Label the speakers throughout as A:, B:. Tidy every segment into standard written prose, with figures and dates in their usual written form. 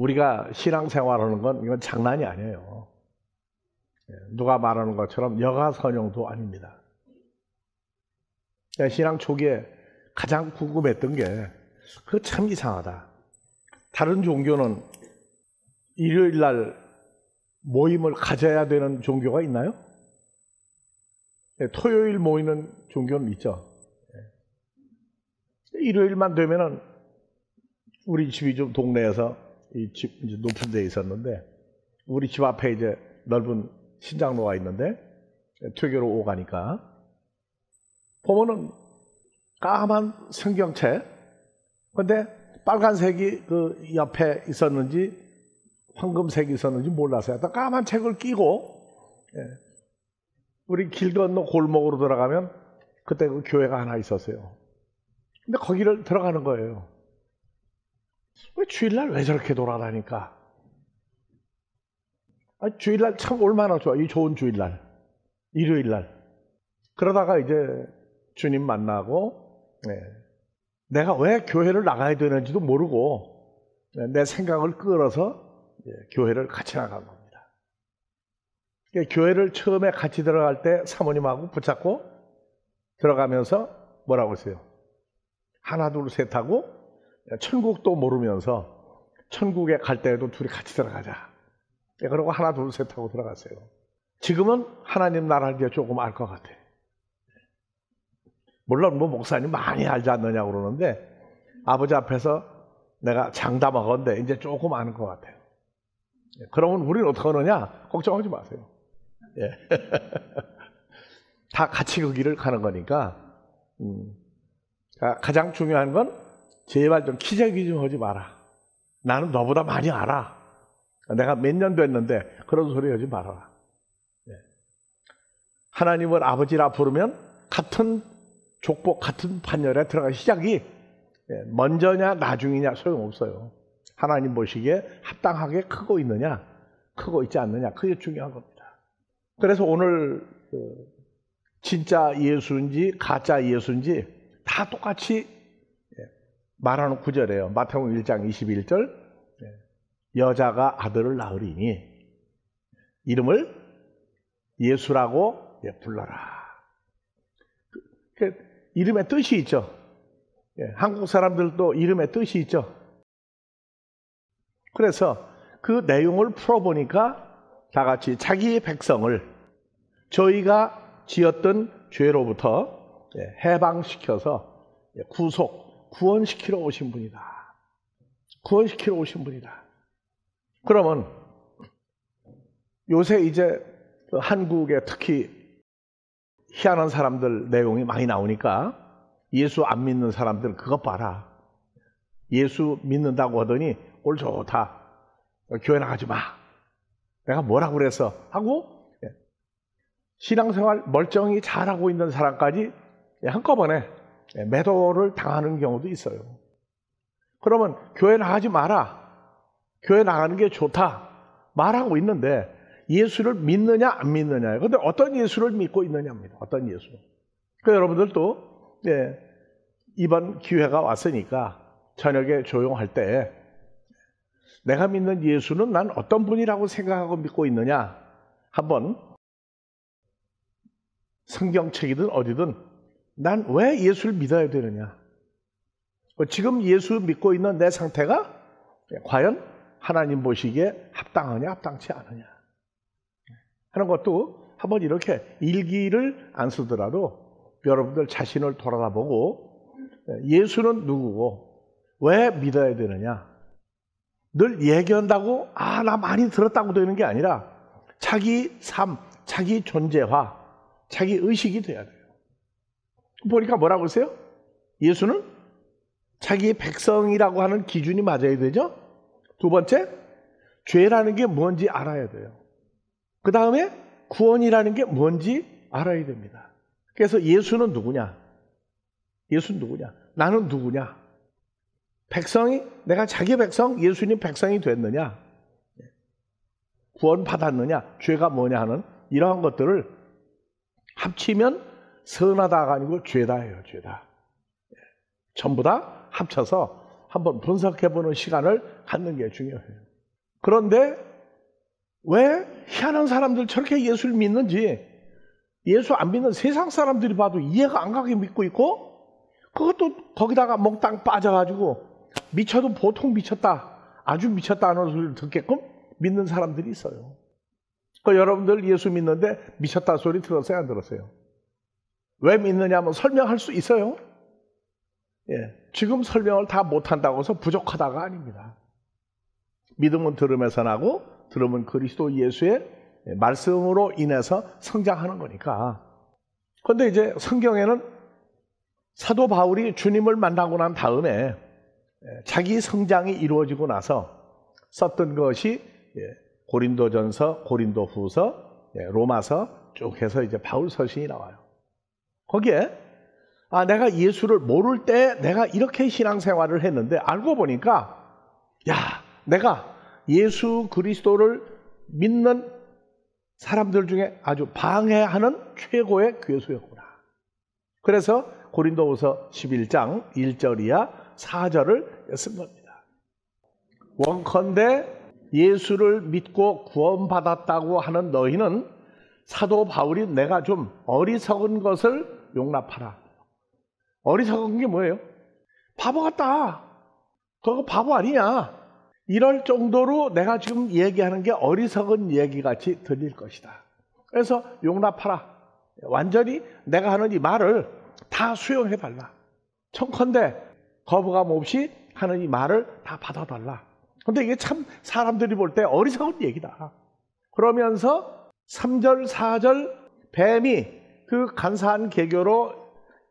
A: 우리가 신앙생활하는 건 이건 장난이 아니에요. 누가 말하는 것처럼 여가선용도 아닙니다. 신앙 초기에 가장 궁금했던 게 그거 참 이상하다. 다른 종교는 일요일 날 모임을 가져야 되는 종교가 있나요? 토요일 모이는 종교는 있죠. 일요일만 되면은 우리 집이 좀 동네에서 이 집 이제 높은 데에 있었는데 우리 집 앞에 이제 넓은 신장로가 있는데 퇴교로 오가니까 보면은 까만 성경책 근데 빨간색이 그 옆에 있었는지 황금색이 있었는지 몰라서요. 까만 책을 끼고 우리 길 건너 골목으로 들어가면 그때 그 교회가 하나 있었어요. 근데 거기를 들어가는 거예요. 왜 주일날 왜 저렇게 돌아다니까? 주일날 참 얼마나 좋아. 이 좋은 주일날, 일요일날. 그러다가 이제 주님 만나고 내가 왜 교회를 나가야 되는지도 모르고 내 생각을 끌어서 교회를 같이 나간 겁니다. 교회를 처음에 같이 들어갈 때 사모님하고 붙잡고 들어가면서 뭐라고 했어요? 하나 둘 셋 하고 천국도 모르면서 천국에 갈 때에도 둘이 같이 들어가자. 그러고 하나 둘 셋 하고 들어갔어요. 지금은 하나님 나라를 이제 조금 알 것 같아. 물론 뭐 목사님 많이 알지 않느냐고 그러는데 아버지 앞에서 내가 장담하건대 이제 조금 아는 것 같아요. 그러면 우리는 어떻게 하느냐? 걱정하지 마세요. 다 같이 그 길을 가는 거니까 가장 중요한 건 제발 좀 기저귀 좀 하지 마라. 나는 너보다 많이 알아. 내가 몇 년 됐는데 그런 소리 하지 말아라. 하나님을 아버지라 부르면 같은 족복 같은 판결에 들어갈 시작이 먼저냐 나중이냐 소용없어요. 하나님 보시기에 합당하게 크고 있느냐 크고 있지 않느냐 그게 중요한 겁니다. 그래서 오늘 진짜 예수인지 가짜 예수인지 다 똑같이 말하는 구절이에요. 마태복음 1장 21절 여자가 아들을 낳으리니 이름을 예수라고 불러라. 이름의 뜻이 있죠. 한국 사람들도 이름의 뜻이 있죠. 그래서 그 내용을 풀어보니까 다 같이 자기의 백성을 저희가 지었던 죄로부터 해방시켜서 구원시키러 오신 분이다. 구원시키러 오신 분이다. 그러면 요새 이제 한국에 특히 희한한 사람들 내용이 많이 나오니까 예수 안 믿는 사람들은 그것 봐라. 예수 믿는다고 하더니 꼴 좋다. 교회 나가지 마. 내가 뭐라고 그랬어? 하고 신앙생활 멀쩡히 잘하고 있는 사람까지 한꺼번에 매도를 당하는 경우도 있어요. 그러면 교회 나가지 마라. 교회 나가는 게 좋다. 말하고 있는데 예수를 믿느냐 안 믿느냐. 그런데 어떤 예수를 믿고 있느냐입니다. 어떤 예수. 그 여러분들도 이번 기회가 왔으니까 저녁에 조용할 때 내가 믿는 예수는 난 어떤 분이라고 생각하고 믿고 있느냐 한번 성경책이든 어디든 난 왜 예수를 믿어야 되느냐. 지금 예수 믿고 있는 내 상태가 과연 하나님 보시기에 합당하냐 합당치 않으냐 하는 것도 한번 이렇게 일기를 안 쓰더라도 여러분들 자신을 돌아다보고 예수는 누구고 왜 믿어야 되느냐. 늘 얘기한다고 나 많이 들었다고 되는 게 아니라 자기 삶, 자기 존재화, 자기 의식이 돼야 돼요. 보니까 뭐라고 했어요? 예수는 자기 백성이라고 하는 기준이 맞아야 되죠. 두 번째, 죄라는 게 뭔지 알아야 돼요. 그 다음에 구원이라는 게 뭔지 알아야 됩니다. 그래서 예수는 누구냐? 예수는 누구냐? 나는 누구냐? 백성이 내가 자기 백성, 예수님 백성이 됐느냐? 구원 받았느냐? 죄가 뭐냐 하는 이러한 것들을 합치면 선하다가 아니고 죄다예요. 죄다. 전부 다 합쳐서 한번 분석해보는 시간을 갖는 게 중요해요. 그런데 왜 희한한 사람들 저렇게 예수를 믿는지 예수 안 믿는 세상 사람들이 봐도 이해가 안 가게 믿고 있고 그것도 거기다가 몽땅 빠져가지고 미쳐도 보통 미쳤다, 아주 미쳤다는 소리를 듣게끔 믿는 사람들이 있어요. 여러분들 예수 믿는데 미쳤다 소리 들었어요, 안 들었어요? 왜 믿느냐면 설명할 수 있어요? 예, 지금 설명을 다 못한다고 해서 부족하다가 아닙니다. 믿음은 들음에서 나고 들음은 그리스도 예수의 말씀으로 인해서 성장하는 거니까. 그런데 이제 성경에는 사도 바울이 주님을 만나고 난 다음에 자기 성장이 이루어지고 나서 썼던 것이 고린도전서, 고린도후서, 로마서 쭉 해서 이제 바울 서신이 나와요. 거기에 내가 예수를 모를 때 내가 이렇게 신앙생활을 했는데 알고 보니까 내가 예수 그리스도를 믿는 사람들 중에 아주 방해하는 최고의 괴수였구나. 그래서 고린도후서 11장 1절 이하 4절을 쓴 겁니다. 원컨대 예수를 믿고 구원받았다고 하는 너희는 사도 바울이 내가 좀 어리석은 것을 용납하라. 어리석은 게 뭐예요? 바보 같다. 그거 바보 아니냐. 이럴 정도로 내가 지금 얘기하는 게 어리석은 얘기같이 들릴 것이다. 그래서 용납하라. 완전히 내가 하는 이 말을 다 수용해달라. 청컨대 거부감 없이 하는 이 말을 다 받아달라. 근데 이게 참 사람들이 볼 때 어리석은 얘기다. 그러면서 3절 4절 뱀이 그 간사한 계교로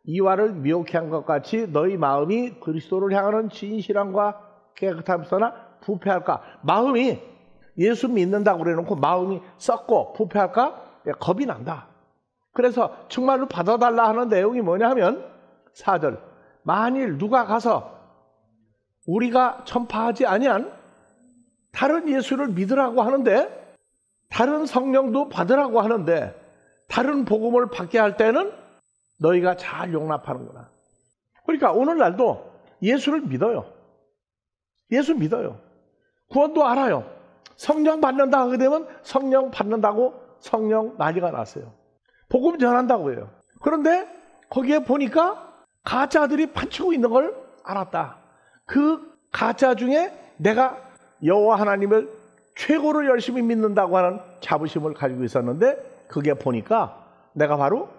A: 이와를 미혹해 한 것 같이 너희 마음이 그리스도를 향하는 진실함과 깨끗함서나 부패할까? 마음이 예수 믿는다고 그래놓고 마음이 썩고 부패할까? 겁이 난다. 그래서 정말로 받아달라 하는 내용이 뭐냐 하면 4절 만일 누가 가서 우리가 전파하지 아니한 다른 예수를 믿으라고 하는데 다른 성령도 받으라고 하는데 다른 복음을 받게 할 때는 너희가 잘 용납하는구나. 그러니까 오늘날도 예수를 믿어요. 예수 믿어요. 구원도 알아요. 성령 받는다 하게 되면 성령 받는다고 성령 난리가 났어요. 복음 전한다고 해요. 그런데 거기에 보니까 가짜들이 판치고 있는 걸 알았다. 그 가짜 중에 내가 여호와 하나님을 최고로 열심히 믿는다고 하는 자부심을 가지고 있었는데 그게 보니까 내가 바로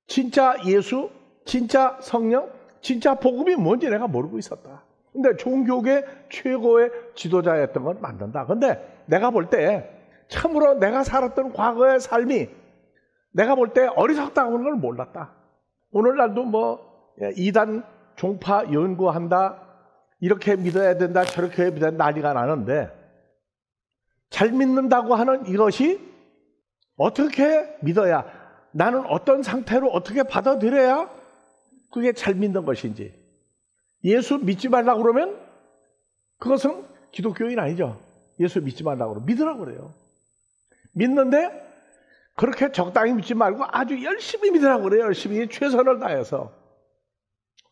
A: 진짜 예수, 진짜 성령, 진짜 복음이 뭔지 내가 모르고 있었다. 근데 종교계 최고의 지도자였던 건 맞는다. 근데 내가 볼 때 참으로 내가 살았던 과거의 삶이 내가 볼 때 어리석다고 하는 걸 몰랐다. 오늘날도 뭐 이단 종파 연구한다. 이렇게 믿어야 된다. 저렇게 믿어야 된다. 난리가 나는데 잘 믿는다고 하는 이것이 어떻게 믿어야 나는 어떤 상태로 어떻게 받아들여야 그게 잘 믿는 것인지. 예수 믿지 말라고 그러면 그것은 기독교인 아니죠. 예수 믿지 말라고 그러면 믿으라고 그래요. 믿는데 그렇게 적당히 믿지 말고 아주 열심히 믿으라고 그래요. 열심히 최선을 다해서.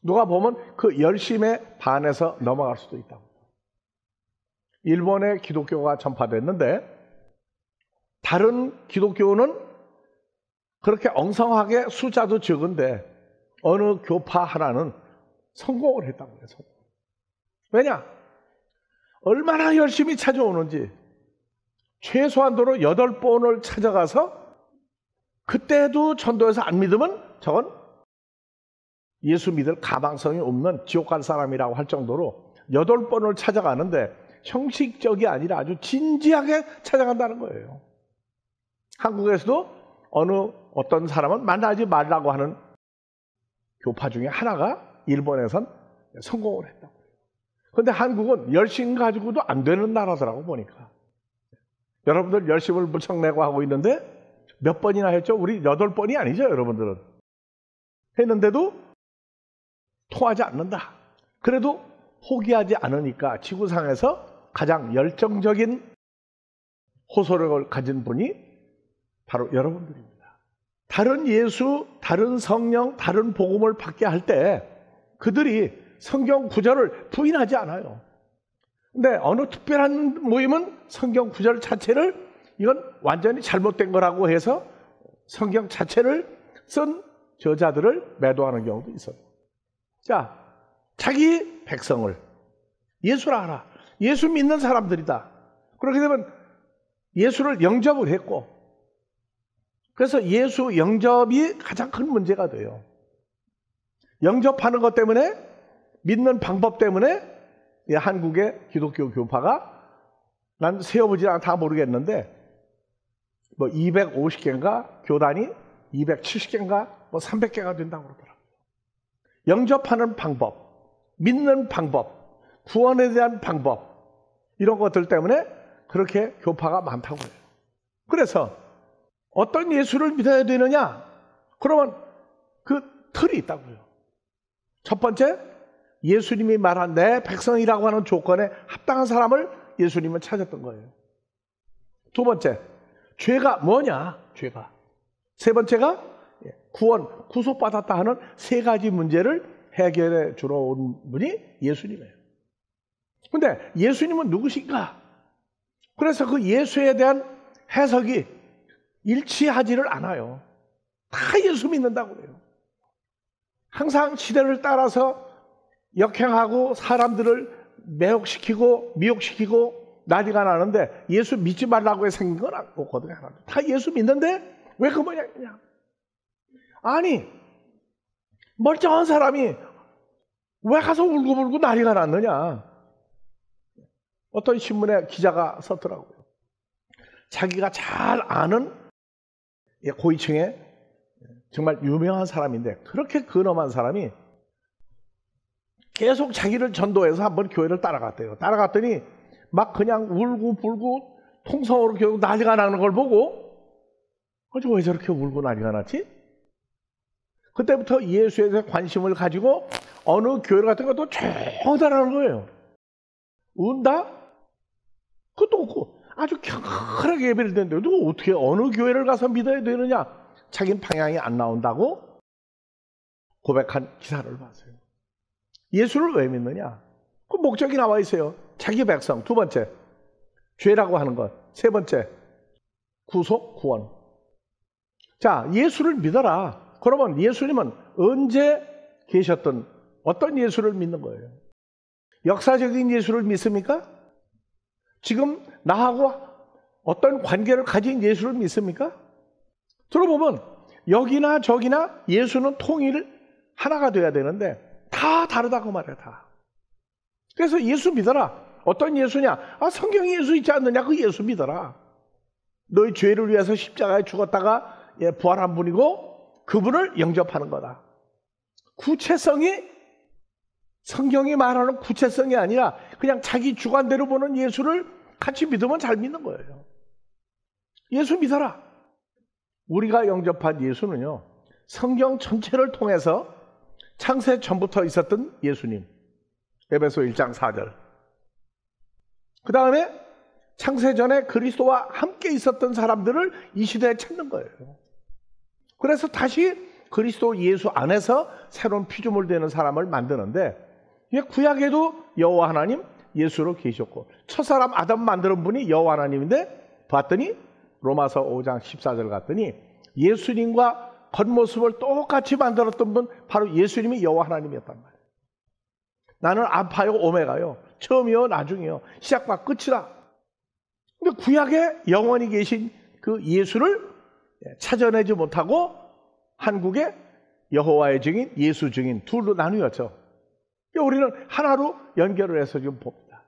A: 누가 보면 그 열심에 반해서 넘어갈 수도 있다고. 일본에 기독교가 전파됐는데 다른 기독교는 그렇게 엉성하게 숫자도 적은데 어느 교파 하나는 성공을 했다고 해요. 왜냐? 얼마나 열심히 찾아오는지 최소한도로 8번을 찾아가서 그때도 전도해서 안 믿으면 저건 예수 믿을 가망성이 없는 지옥 갈 사람이라고 할 정도로 8번을 찾아가는데 형식적이 아니라 아주 진지하게 찾아간다는 거예요. 한국에서도 어떤 사람은 만나지 말라고 하는 교파 중에 하나가 일본에선 성공을 했다고. 그런데 한국은 열심 가지고도 안 되는 나라더라고 보니까. 여러분들 열심을 무척 내고 하고 있는데 몇 번이나 했죠? 우리 8번이 아니죠, 여러분들은. 했는데도 통하지 않는다. 그래도 포기하지 않으니까 지구상에서 가장 열정적인 호소력을 가진 분이 바로 여러분들입니다. 다른 예수, 다른 성령, 다른 복음을 받게 할 때 그들이 성경 구절을 부인하지 않아요. 근데 어느 특별한 모임은 성경 구절 자체를 이건 완전히 잘못된 거라고 해서 성경 자체를 쓴 저자들을 매도하는 경우도 있어요. 자, 자기 백성을 예수라 하라. 예수 믿는 사람들이다. 그렇게 되면 예수를 영접을 했고, 그래서 예수 영접이 가장 큰 문제가 돼요. 영접하는 것 때문에, 믿는 방법 때문에 한국의 기독교 교파가, 난 세어보지 않다 모르겠는데 뭐 250개인가 교단이 270개인가 뭐 300개가 된다고 그러더라고요. 영접하는 방법, 믿는 방법, 구원에 대한 방법, 이런 것들 때문에 그렇게 교파가 많다고 해요. 그래서 어떤 예수를 믿어야 되느냐? 그러면 그 틀이 있다고요. 첫 번째, 예수님이 말한 내 백성이라고 하는 조건에 합당한 사람을 예수님은 찾았던 거예요. 두 번째, 죄가 뭐냐? 죄가. 세 번째가 구원, 구속받았다 하는 세 가지 문제를 해결해 주러 온 분이 예수님이에요. 근데 예수님은 누구신가? 그래서 그 예수에 대한 해석이 일치하지를 않아요. 다 예수 믿는다고 해요. 항상 시대를 따라서 역행하고 사람들을 매혹시키고 미혹시키고 난리가 나는데 예수 믿지 말라고 해 생긴 건 없거든요. 하나도. 다 예수 믿는데 왜 그 모양이냐? 아니, 멀쩡한 사람이 왜 가서 울고불고 난리가 났느냐? 어떤 신문에 기자가 썼더라고요. 자기가 잘 아는 고위층의 정말 유명한 사람인데 그렇게 근엄한 사람이 계속 자기를 전도해서 한번 교회를 따라갔대요. 따라갔더니 막 그냥 울고 불고 통성으로 결국 난리가 나는 걸 보고 왜 저렇게 울고 난리가 났지? 그때부터 예수에 대해 관심을 가지고 어느 교회 같은 것도 조용하다는 거예요. 운다? 그것도 없고 아주 격하게 예배를 드는데 누가 어떻게 어느 교회를 가서 믿어야 되느냐? 자기는 방향이 안 나온다고 고백한 기사를 봤어요. 예수를 왜 믿느냐? 그 목적이 나와 있어요. 자기 백성. 두 번째, 죄라고 하는 것. 세 번째, 구속, 구원. 자, 예수를 믿어라. 그러면 예수님은 언제 계셨던 어떤 예수를 믿는 거예요? 역사적인 예수를 믿습니까? 지금 나하고 어떤 관계를 가진 예수를 믿습니까? 들어보면 여기나 저기나 예수는 통일 하나가 돼야 되는데 다 다르다고 말해요. 다. 그래서 예수 믿어라. 어떤 예수냐? 성경에 예수 있지 않느냐? 그 예수 믿어라. 너희 죄를 위해서 십자가에 죽었다가 부활한 분이고 그분을 영접하는 거다. 구체성이 성경이 말하는 구체성이 아니라 그냥 자기 주관대로 보는 예수를 같이 믿으면 잘 믿는 거예요. 예수 믿어라. 우리가 영접한 예수는요, 성경 전체를 통해서 창세 전부터 있었던 예수님. 에베소 1장 4절. 그 다음에 창세 전에 그리스도와 함께 있었던 사람들을 이 시대에 찾는 거예요. 그래서 다시 그리스도 예수 안에서 새로운 피조물 되는 사람을 만드는데, 구약에도 여호와 하나님 예수로 계셨고 첫사람 아담 만드는 분이 여호와 하나님인데 봤더니 로마서 5장 14절 갔더니 예수님과 겉모습을 똑같이 만들었던 분 바로 예수님이 여호와 하나님이었단 말이에요. 나는 알파요 오메가요, 처음이요 나중이요, 시작과 끝이라. 근데 구약에 영원히 계신 그 예수를 찾아내지 못하고 한국의 여호와의 증인, 예수 증인 둘로 나누었죠. 우리는 하나로 연결을 해서 지금 봅니다.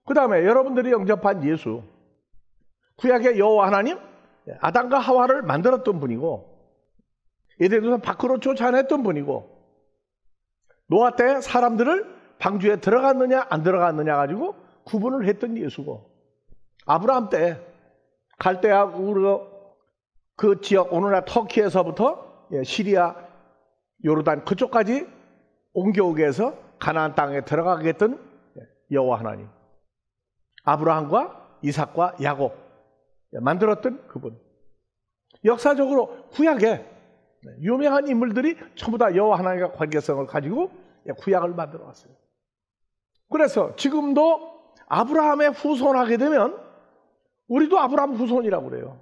A: 그 다음에 여러분들이 영접한 예수, 구약의 여호와 하나님, 아담과 하와를 만들었던 분이고 에덴에서 밖으로 쫓아냈던 분이고 노아 때 사람들을 방주에 들어갔느냐 안 들어갔느냐 가지고 구분을 했던 예수고, 아브라함 때 갈대아 우르 그 지역 오늘날 터키에서부터 시리아 요르단 그쪽까지 옮겨오게 해서 가나안 땅에 들어가게 했던 여호와 하나님, 아브라함과 이삭과 야곱 만들었던 그분. 역사적으로 구약에 유명한 인물들이 전부 다 여호와 하나님과 관계성을 가지고 구약을 만들어 왔어요. 그래서 지금도 아브라함의 후손하게 되면 우리도 아브라함 후손이라고 그래요.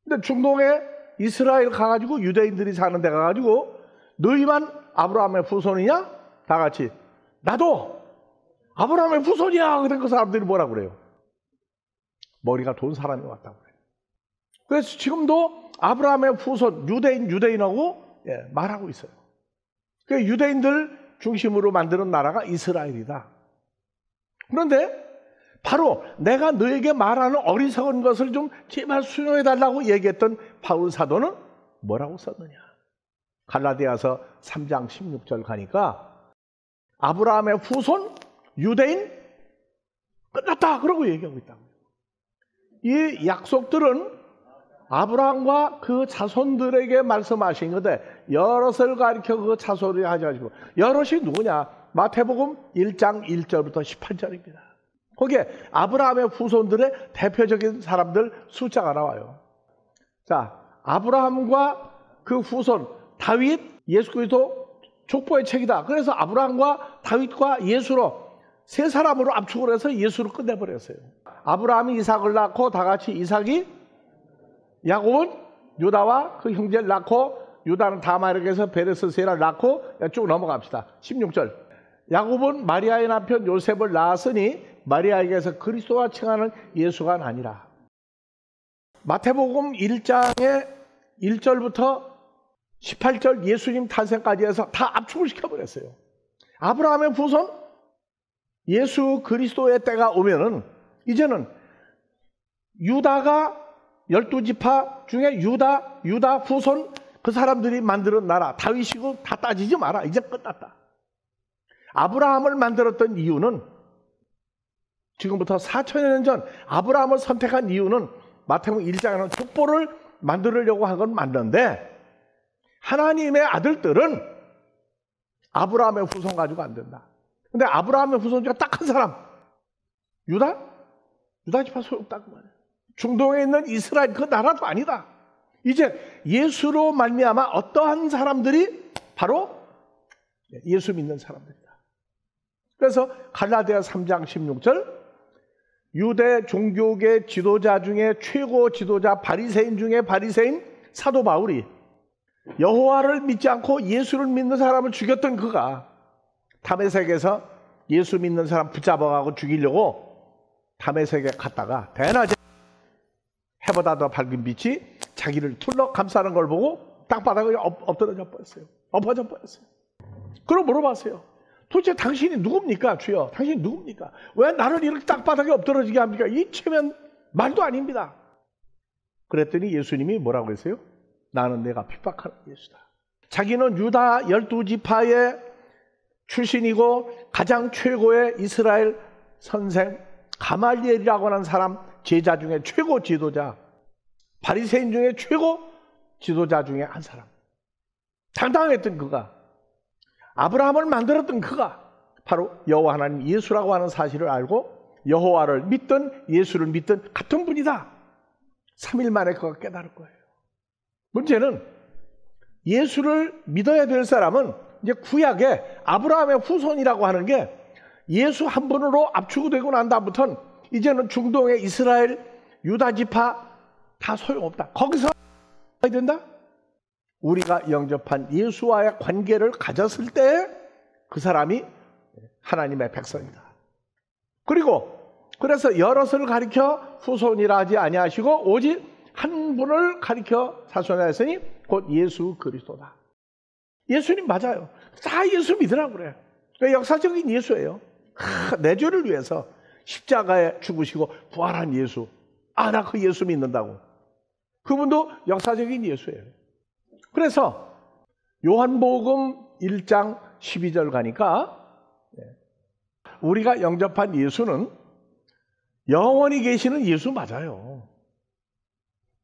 A: 근데 중동에 이스라엘 가가지고 유대인들이 사는 데 가가지고 너희만 아브라함의 후손이냐? 다 같이 나도 아브라함의 후손이야. 그런 그 사람들이 뭐라고 그래요? 머리가 좋은 사람이 왔다고 그래요. 그래서 지금도 아브라함의 후손 유대인하고 말하고 있어요. 그 유대인들 중심으로 만드는 나라가 이스라엘이다. 그런데 바로 내가 너에게 말하는 어리석은 것을 좀 제발 수용해달라고 얘기했던 바울 사도는 뭐라고 썼느냐? 갈라디아서 3장 16절 가니까 아브라함의 후손 유대인 끝났다 그러고 얘기하고 있다고요. 이 약속들은 아브라함과 그 자손들에게 말씀하신 건데 여럿을 가리켜 그 자손이 하셔가지고 여럿이 누구냐? 마태복음 1장 1절부터 18절입니다. 거기에 아브라함의 후손들의 대표적인 사람들 숫자가 나와요. 자, 아브라함과 그 후손 다윗, 예수 그리스도 족보의 책이다. 그래서 아브라함과 다윗과 예수로 세 사람으로 압축을 해서 예수를 끝내버렸어요. 아브라함이 이삭을 낳고 다 같이 이삭이 야곱은 유다와 그 형제를 낳고 유다는 다말에게서 베레스 세라를 낳고 쭉 넘어갑시다. 16절. 야곱은 마리아의 남편 요셉을 낳았으니 마리아에게서 그리스도와 칭하는 예수가 아니라. 마태복음 1장의 1절부터 18절 예수님 탄생까지 해서 다 압축을 시켜버렸어요. 아브라함의 후손 예수 그리스도의 때가 오면은 이제는 유다가 12지파 중에 유다 후손 그 사람들이 만드는 나라 다윗이고 다 따지지 마라. 이제 끝났다. 아브라함을 만들었던 이유는 지금부터 4천여 년 전 아브라함을 선택한 이유는 마태복음 1장에는 족보를 만들려고 한 건 맞는데 하나님의 아들들은 아브라함의 후손 가지고 안 된다. 근데 아브라함의 후손 중에 딱 한 사람 유다 지파 소용없다고 말해요. 중동에 있는 이스라엘 그 나라도 아니다. 이제 예수로 말미암아 어떠한 사람들이 바로 예수 믿는 사람들이다. 그래서 갈라디아 3장 16절 유대 종교계 지도자 중에 최고 지도자 바리새인 중에 바리새인 사도 바울이 여호와를 믿지 않고 예수를 믿는 사람을 죽였던 그가 다메섹에서 예수 믿는 사람 붙잡아가고 죽이려고 다메섹에 갔다가 대낮에 해보다 더 밝은 빛이 자기를 둘러 감싸는 걸 보고 땅바닥에 엎드러져 버렸어요. 엎어져 버렸어요. 그럼 물어봤어요. 도대체 당신이 누굽니까? 주여, 당신이 누굽니까? 왜 나를 이렇게 땅바닥에 엎드러지게 합니까? 이 체면 말도 아닙니다. 그랬더니 예수님이 뭐라고 했어요? 나는 내가 핍박하는 예수다. 자기는 유다 12지파의 출신이고 가장 최고의 이스라엘 선생 가말리엘이라고 하는 사람 제자 중에 최고 지도자, 바리새인 중에 최고 지도자 중에 한 사람, 당당했던 그가, 아브라함을 만들었던 그가 바로 여호와 하나님 예수라고 하는 사실을 알고 여호와를 믿든 예수를 믿든 같은 분이다. 3일 만에 그가 깨달을 거예요. 문제는 예수를 믿어야 될 사람은 이제 구약에 아브라함의 후손이라고 하는 게 예수 한 분으로 압축이 되고 난 다음부터는 이제는 중동의 이스라엘 유다 지파 다 소용없다. 거기서 해야 된다? 우리가 영접한 예수와의 관계를 가졌을 때 그 사람이 하나님의 백성이다. 그리고 그래서 여럿을 가리켜 후손이라 하지 아니하시고 오직 한 분을 가리켜 사손하였으니 곧 예수 그리스도다. 예수님 맞아요. 다 예수 믿으라고 그래. 역사적인 예수예요. 내 죄를 위해서 십자가에 죽으시고 부활한 예수. 나 그 예수 믿는다고. 그분도 역사적인 예수예요. 그래서 요한복음 1장 12절 가니까 우리가 영접한 예수는 영원히 계시는 예수 맞아요.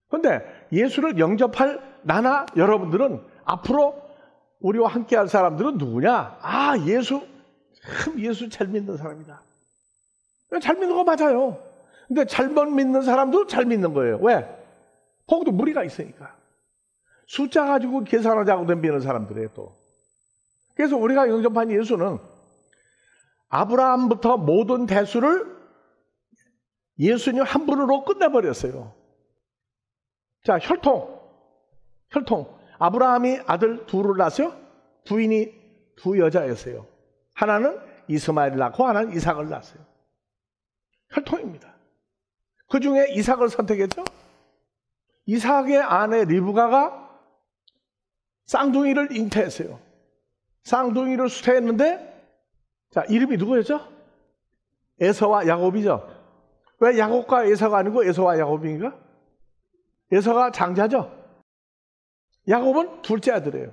A: 그런데 예수를 영접할 나나 여러분들은 앞으로 우리와 함께할 사람들은 누구냐? 예수 잘 믿는 사람이다. 잘 믿는 거 맞아요. 근데 잘못 믿는 사람도 잘 믿는 거예요. 왜? 거기도 무리가 있으니까. 숫자 가지고 계산하자고 덤비는 사람들이에요, 또. 그래서 우리가 영접한 예수는 아브라함부터 모든 대수를 예수님 한 분으로 끝내버렸어요. 자, 혈통. 아브라함이 아들 둘을 낳았어요. 부인이 두 여자였어요. 하나는 이스마엘을 낳고 하나는 이삭을 낳았어요. 혈통입니다. 그 중에 이삭을 선택했죠. 이삭의 아내 리브가가 쌍둥이를 잉태했어요. 쌍둥이를 수태했는데, 자, 이름이 누구였죠? 에서와 야곱이죠. 왜 야곱과 에서가 아니고 에서와 야곱인가? 에서가 장자죠. 야곱은 둘째 아들이에요.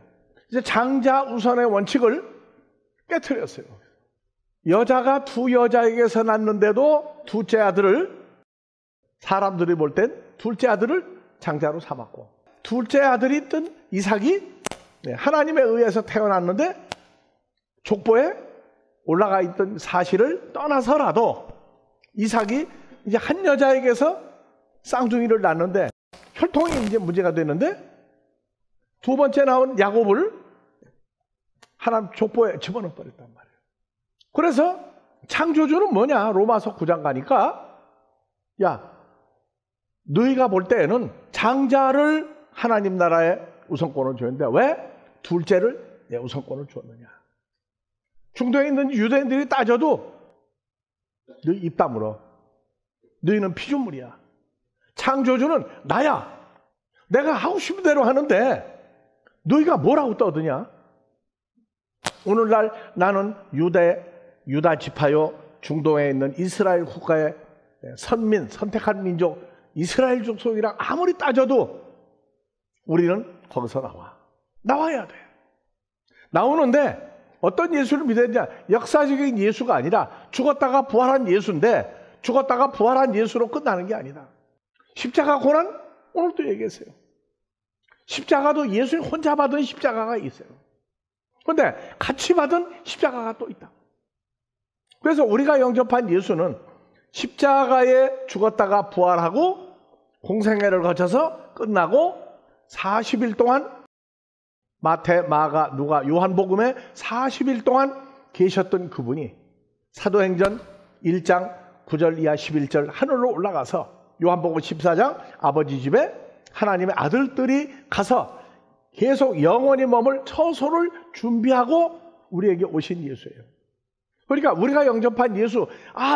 A: 이제 장자 우선의 원칙을 깨트렸어요. 여자가 두 여자에게서 낳는데도 둘째 아들을, 사람들이 볼 땐 둘째 아들을 장자로 삼았고, 둘째 아들이 뜬 이삭이 하나님에 의해서 태어났는데 족보에 올라가 있던 사실을 떠나서라도 이삭이 이제 한 여자에게서 쌍둥이를 낳는데 혈통이 이제 문제가 되는데, 두 번째 나온 야곱을 하나님 족보에 집어넣어 버렸단 말이에요. 그래서 창조주는 뭐냐? 로마서 9장 가니까, 야, 너희가 볼 때에는 장자를 하나님 나라에 우선권을 줬는데 왜 둘째를 우선권을 줬느냐? 중동에 있는 유대인들이 따져도 너희 입 다물어. 너희는 피조물이야. 창조주는 나야. 내가 하고 싶은 대로 하는데 너희가 뭐라고 떠드냐? 오늘날 나는 유다 지파요, 중동에 있는 이스라엘 국가의 선민, 선택한 민족 이스라엘 족속이랑 아무리 따져도 우리는 거기서 나와야 돼. 나오는데 어떤 예수를 믿어야 되냐? 역사적인 예수가 아니라 죽었다가 부활한 예수인데, 죽었다가 부활한 예수로 끝나는 게 아니다. 십자가 고난 오늘도 얘기했어요. 십자가도 예수님 혼자 받은 십자가가 있어요. 그런데 같이 받은 십자가가 또 있다. 그래서 우리가 영접한 예수는 십자가에 죽었다가 부활하고 공생애를 거쳐서 끝나고 40일 동안 마태, 마가, 누가, 요한복음에 40일 동안 계셨던 그분이 사도행전 1장 9절 이하 11절 하늘로 올라가서 요한복음 14장 아버지 집에 하나님의 아들들이 가서 계속 영원히 머물 처소를 준비하고 우리에게 오신 예수예요. 그러니까 우리가 영접한 예수,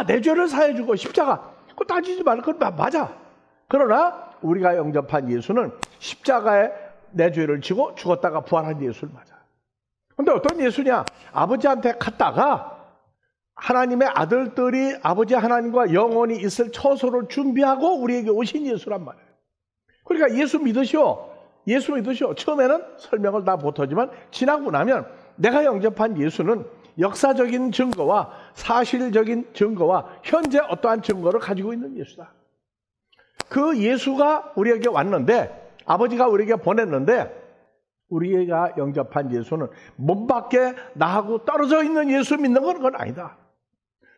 A: 내 죄를 사해주고 십자가, 그거 따지지 말고 그건 맞아. 그러나 우리가 영접한 예수는 십자가에 내 죄를 지고 죽었다가 부활한 예수를 맞아. 그런데 어떤 예수냐? 아버지한테 갔다가 하나님의 아들들이 아버지 하나님과 영원히 있을 처소를 준비하고 우리에게 오신 예수란 말이에요. 그러니까 예수 믿으시오. 처음에는 설명을 다 못하지만 지나고 나면 내가 영접한 예수는 역사적인 증거와 사실적인 증거와 현재 어떠한 증거를 가지고 있는 예수다. 그 예수가 우리에게 왔는데, 아버지가 우리에게 보냈는데, 우리가 영접한 예수는 몸 밖에 나하고 떨어져 있는 예수 믿는 건 그건 아니다.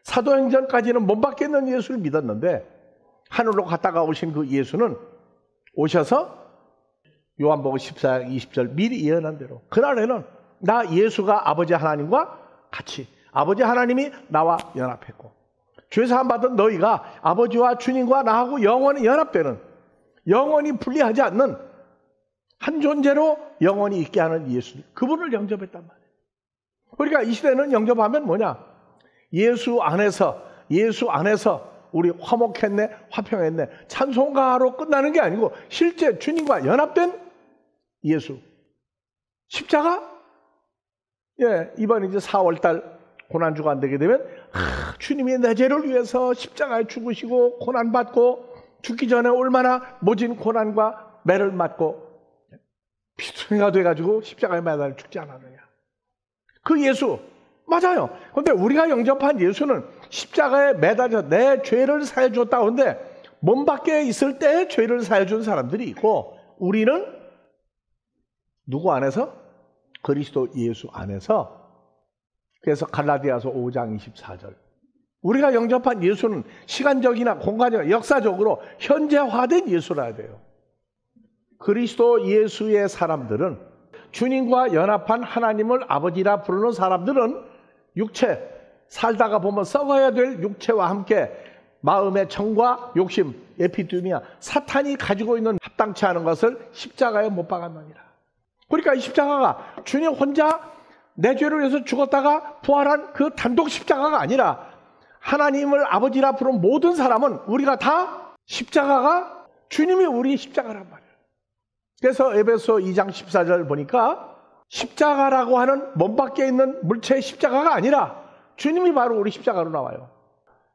A: 사도행전까지는 몸 밖에 있는 예수를 믿었는데 하늘로 갔다가 오신 그 예수는 오셔서 요한복음 14장 20절 미리 예언한 대로 그날에는 나 예수가 아버지 하나님과 같이, 아버지 하나님이 나와 연합했고 죄사함 받은 너희가 아버지와 주님과 나하고 영원히 연합되는, 영원히 분리하지 않는 한 존재로 영원히 있게 하는 예수, 그분을 영접했단 말이에요. 그러니까 이 시대는 영접하면 뭐냐? 예수 안에서 우리 화목했네, 화평했네, 찬송가로 끝나는 게 아니고 실제 주님과 연합된 예수. 십자가? 이번 이제 4월달 고난주가 안 되게 되면 주님이 내 죄를 위해서 십자가에 죽으시고 고난받고 죽기 전에 얼마나 모진 고난과 매를 맞고 피투성이가 돼가지고 십자가에 매달려 죽지 않았느냐. 그 예수 맞아요. 그런데 우리가 영접한 예수는 십자가에 매달려 내 죄를 사해 줬다. 그런데 몸 밖에 있을 때 죄를 사해 준 사람들이 있고, 우리는 누구 안에서? 그리스도 예수 안에서. 그래서 갈라디아서 5장 24절 우리가 영접한 예수는 시간적이나 공간적, 역사적으로 현재화된 예수라야 돼요. 그리스도 예수의 사람들은, 주님과 연합한 하나님을 아버지라 부르는 사람들은 육체, 살다가 보면 썩어야 될 육체와 함께 마음의 정과 욕심, 에피두미아, 사탄이 가지고 있는 합당치 않은 것을 십자가에 못 박았느니라. 그러니까 이 십자가가 주님 혼자 내 죄를 위해서 죽었다가 부활한 그 단독 십자가가 아니라 하나님을 아버지라 부른 모든 사람은 우리가 다 십자가가 주님이 우리 십자가란 말이에요. 그래서 에베소 2장 14절 보니까 십자가라고 하는 몸 밖에 있는 물체의 십자가가 아니라 주님이 바로 우리 십자가로 나와요.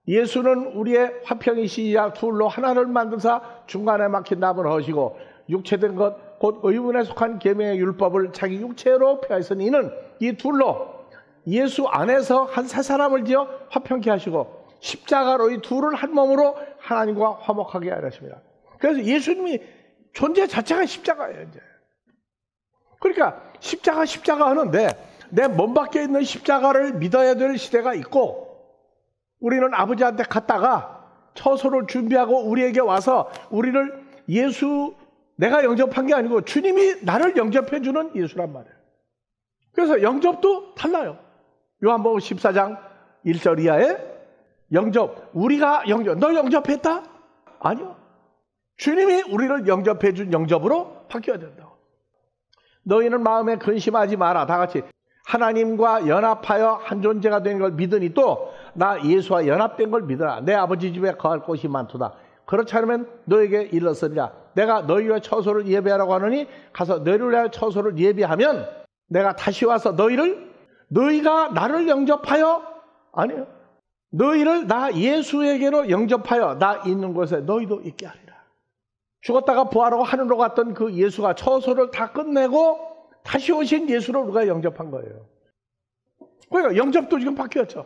A: 예수는 우리의 화평이시자 둘로 하나를 만드사 중간에 막힌 나무를 허시고 육체된 것 곧 의문에 속한 계명의 율법을 자기 육체로 폐하였으니 이는 이 둘로 예수 안에서 한 세 사람을 지어 화평케 하시고 십자가로 이 둘을 한 몸으로 하나님과 화목하게 하셨습니다. 그래서 예수님이 존재 자체가 십자가예요. 이제. 그러니까 십자가 하는데 내 몸 밖에 있는 십자가를 믿어야 될 시대가 있고 우리는 아버지한테 갔다가 처소를 준비하고 우리에게 와서 우리를 내가 영접한 게 아니고 주님이 나를 영접해 주는 예수란 말이에요. 그래서 영접도 달라요. 요한복음 14장 1절 이하에 우리가 너 영접했다? 아니요. 주님이 우리를 영접해 준 영접으로 바뀌어야 된다고. 너희는 마음에 근심하지 마라. 다 같이 하나님과 연합하여 한 존재가 된 걸 믿으니 또 나 예수와 연합된 걸 믿어라. 내 아버지 집에 거할 곳이 많도다. 그렇지 않으면 너에게 일렀으리라. 내가 너희의 처소를 예비하라고 하느니 가서 너희를 위하여 처소를 예비하면 내가 다시 와서 너희가 나를 영접하여 아니요. 너희를 나 예수에게로 영접하여 나 있는 곳에 너희도 있게 하리라. 죽었다가 부활하고 하늘로 갔던 그 예수가 처소를 다 끝내고 다시 오신 예수를 우리가 영접한 거예요. 그러니까 영접도 지금 바뀌었죠.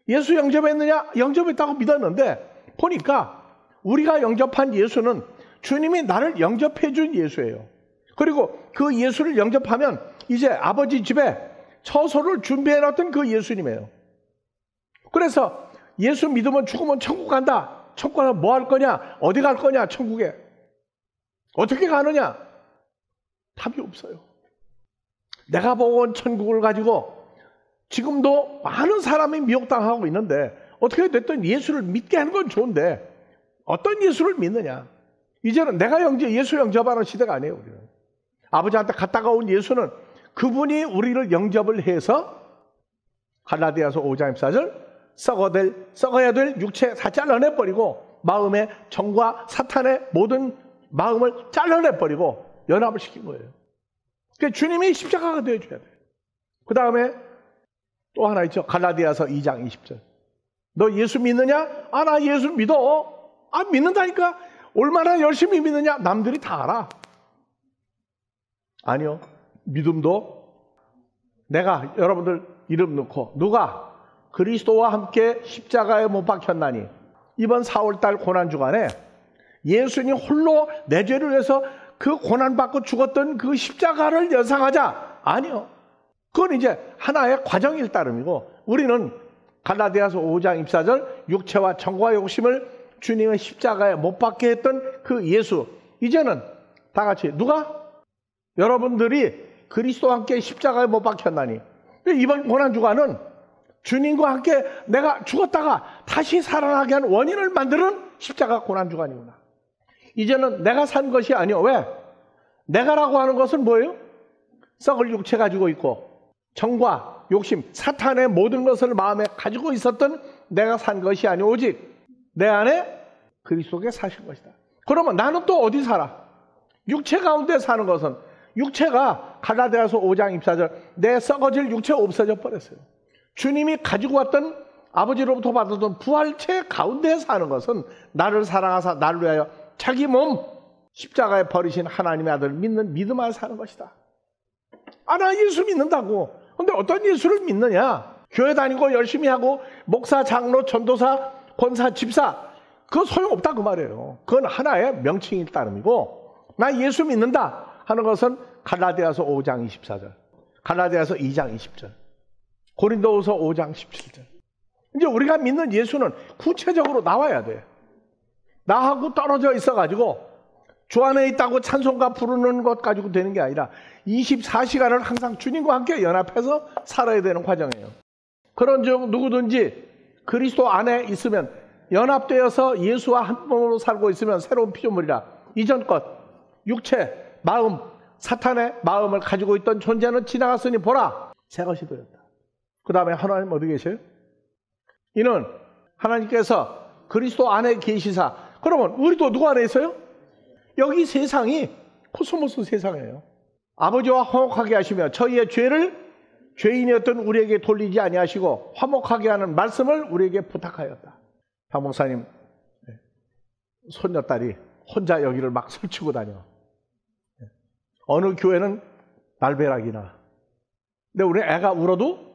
A: 예수 영접했느냐? 영접했다고 믿었는데 보니까 우리가 영접한 예수는 주님이 나를 영접해 준 예수예요. 그리고 그 예수를 영접하면 이제 아버지 집에 처소를 준비해 놨던 그 예수님이에요. 그래서 예수 믿으면 죽으면 천국 간다. 천국 가서 뭐 할 거냐? 어디 갈 거냐? 천국에. 어떻게 가느냐? 답이 없어요. 내가 보고 온 천국을 가지고 지금도 많은 사람이 미혹당하고 있는데 어떻게 됐든 예수를 믿게 하는 건 좋은데 어떤 예수를 믿느냐? 이제는 내가 예수 영접하는 시대가 아니에요. 우리는. 아버지한테 갔다가 온 예수는 그분이 우리를 영접을 해서 갈라디아서 5장 14절 썩어야 될 육체 다 잘라내버리고 마음의 정과 사탄의 모든 마음을 잘라내버리고 연합을 시킨 거예요. 그러니까 주님이 십자가가 되어줘야 돼요. 그 다음에 또 하나 있죠. 갈라디아서 2장 20절. 너 예수 믿느냐? 아, 나 예수 믿어. 아, 믿는다니까? 얼마나 열심히 믿느냐? 남들이 다 알아. 아니요. 믿음도 내가 여러분들 이름 넣고 누가 그리스도와 함께 십자가에 못 박혔나니 이번 4월달 고난주간에 예수님 홀로 내 죄를 위해서 그 고난받고 죽었던 그 십자가를 연상하자. 아니요. 그건 이제 하나의 과정일 따름이고 우리는 갈라디아서 5장 24절 육체와 정과 욕심을 주님의 십자가에 못 박게 했던 그 예수. 이제는 다 같이 누가? 여러분들이 그리스도와 함께 십자가에 못 박혔나니 이번 고난주간은 주님과 함께 내가 죽었다가 다시 살아나게 한 원인을 만드는 십자가 고난주간이구나. 이제는 내가 산 것이 아니요. 왜? 내가라고 하는 것은 뭐예요? 썩을 육체 가지고 있고 정과 욕심, 사탄의 모든 것을 마음에 가지고 있었던 내가 산 것이 아니오. 오직 내 안에 그리스도께 사신 것이다. 그러면 나는 또 어디 살아? 육체 가운데 사는 것은 육체가 갈라디아서 5장 24절 내 썩어질 육체 없어져 버렸어요. 주님이 가지고 왔던 아버지로부터 받았던 부활체 가운데 사는 것은 나를 사랑하사 나를 위하여 자기 몸 십자가에 버리신 하나님의 아들 믿는 믿음 안에 사는 것이다. 아, 나 예수 믿는다고. 근데 어떤 예수를 믿느냐? 교회 다니고 열심히 하고 목사, 장로, 전도사, 권사, 집사 그거 소용없다 그 말이에요. 그건 하나의 명칭일 따름이고 나 예수 믿는다 하는 것은 갈라디아서 5장 24절 갈라디아서 2장 20절 고린도후서 5장 17절 이제 우리가 믿는 예수는 구체적으로 나와야 돼. 나하고 떨어져 있어가지고 주 안에 있다고 찬송가 부르는 것 가지고 되는 게 아니라 24시간을 항상 주님과 함께 연합해서 살아야 되는 과정이에요. 그런즉 누구든지 그리스도 안에 있으면, 연합되어서 예수와 한 몸으로 살고 있으면 새로운 피조물이라. 이전 것, 육체, 마음, 사탄의 마음을 가지고 있던 존재는 지나갔으니 보라, 새 것이 되었다. 그 다음에 하나님 어디 계셔요? 이는 하나님께서 그리스도 안에 계시사. 그러면 우리도 누구 안에 있어요? 여기 세상이 코스모스 세상이에요. 아버지와 화목하게 하시며 저희의 죄를 죄인이었던 우리에게 돌리지 아니하시고 화목하게 하는 말씀을 우리에게 부탁하였다. 박 목사님 손녀딸이 혼자 여기를 막 설치고 다녀. 어느 교회는 날벼락이나. 근데 우리 애가 울어도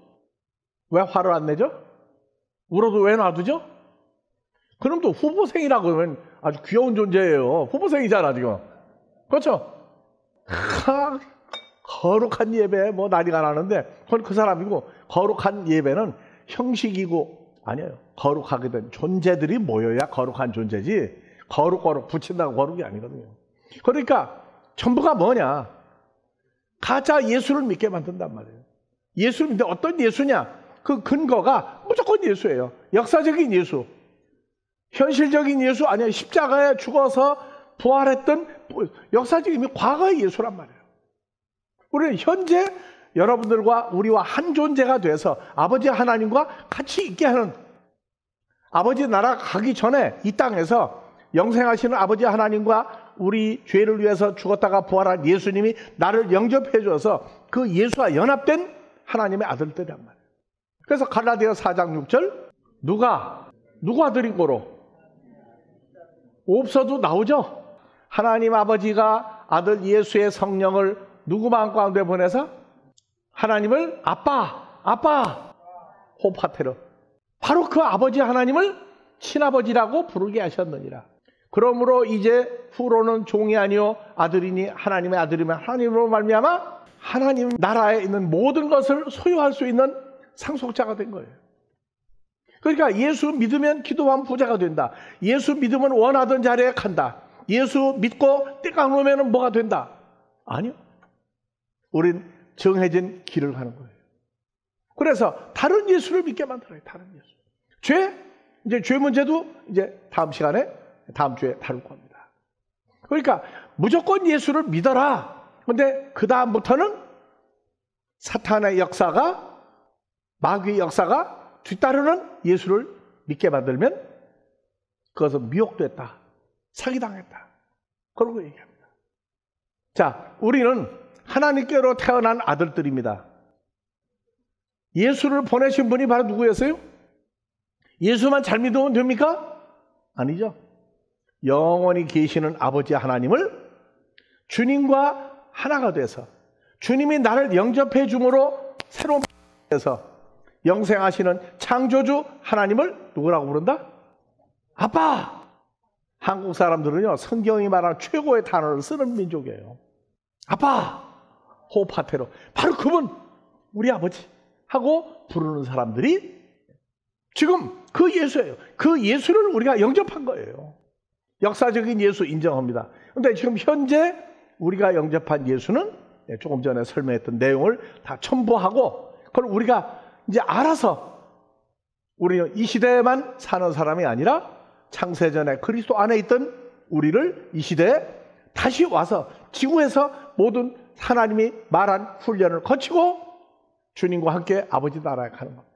A: 왜 화를 안 내죠? 울어도 왜 놔두죠? 그럼 또 후보생이라고 하면 아주 귀여운 존재예요. 후보생이잖아 지금. 그렇죠? 거룩한 예배 뭐 난리가 나는데 그건 그 사람이고, 거룩한 예배는 형식이고 아니에요. 거룩하게 된 존재들이 모여야 거룩한 존재지, 거룩 붙인다고 거룩이 아니거든요. 그러니까 전부가 뭐냐? 가짜 예수를 믿게 만든단 말이에요. 예수를 믿는데 어떤 예수냐? 그 근거가 무조건 예수예요. 역사적인 예수, 현실적인 예수 아니에요. 십자가에 죽어서 부활했던 역사적인 과거의 예수란 말이에요. 우리는 현재 여러분들과 우리와 한 존재가 돼서 아버지 하나님과 같이 있게 하는, 아버지 나라 가기 전에 이 땅에서 영생하시는 아버지 하나님과 우리 죄를 위해서 죽었다가 부활한 예수님이 나를 영접해 줘서 그 예수와 연합된 하나님의 아들들이란 말이에요. 그래서 갈라디아 4장 6절, 누가 아들인 거로? 없어도 나오죠. 하나님 아버지가 아들 예수의 성령을 누구 마음 가운데 보내서 하나님을 아빠 호파테르, 바로 그 아버지 하나님을 친아버지라고 부르게 하셨느니라. 그러므로 이제 후로는 종이 아니요 아들이니 하나님의 아들이면 하나님으로 말미암아 하나님 나라에 있는 모든 것을 소유할 수 있는 상속자가 된 거예요. 그러니까 예수 믿으면 기도하면 부자가 된다. 예수 믿으면 원하던 자리에 간다. 예수 믿고 때가 오면 뭐가 된다. 아니요. 우린 정해진 길을 가는 거예요. 그래서 다른 예수를 믿게 만들어요. 다른 예수. 죄 문제도 이제 다음 시간에, 다음 주에 다룰 겁니다. 그러니까 무조건 예수를 믿어라. 근데 그 다음부터는 사탄의 역사가, 마귀의 역사가 뒤따르는 예수를 믿게 만들면 그것은 미혹됐다, 사기당했다, 그러고 얘기합니다. 자, 우리는 하나님께로 태어난 아들들입니다. 예수를 보내신 분이 바로 누구였어요? 예수만 잘 믿으면 됩니까? 아니죠. 영원히 계시는 아버지 하나님을 주님과 하나가 돼서 주님이 나를 영접해 줌으로 새로운 에서 영생하시는 창조주 하나님을 누구라고 부른다? 아빠! 한국 사람들은요, 성경이 말하는 최고의 단어를 쓰는 민족이에요. 아빠! 호파테로. 바로 그분, 우리 아버지 하고 부르는 사람들이 지금 그 예수예요. 그 예수를 우리가 영접한 거예요. 역사적인 예수 인정합니다. 그런데 지금 현재 우리가 영접한 예수는 조금 전에 설명했던 내용을 다 첨부하고, 그걸 우리가 이제 알아서 우리는 이 시대에만 사는 사람이 아니라 창세전에 그리스도 안에 있던 우리를 이 시대에 다시 와서 지구에서 모든 하나님이 말한 훈련을 거치고 주님과 함께 아버지 나라에 가는 겁니다.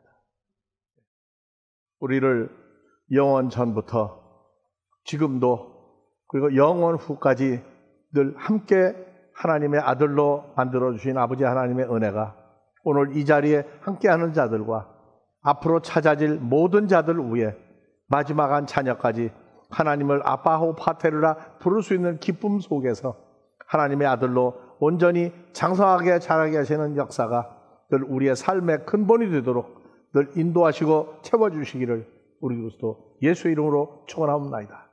A: 우리를 영원 전부터 지금도 그리고 영원 후까지 늘 함께 하나님의 아들로 만들어주신 아버지 하나님의 은혜가 오늘 이 자리에 함께하는 자들과 앞으로 찾아질 모든 자들 위에 마지막한 자녀까지 하나님을 아빠호 파테르라 부를 수 있는 기쁨 속에서 하나님의 아들로 온전히 장성하게 자라게 하시는 역사가 늘 우리의 삶의 근본이 되도록 늘 인도하시고 채워주시기를 우리 그리스도 예수의 이름으로 축원하옵나이다.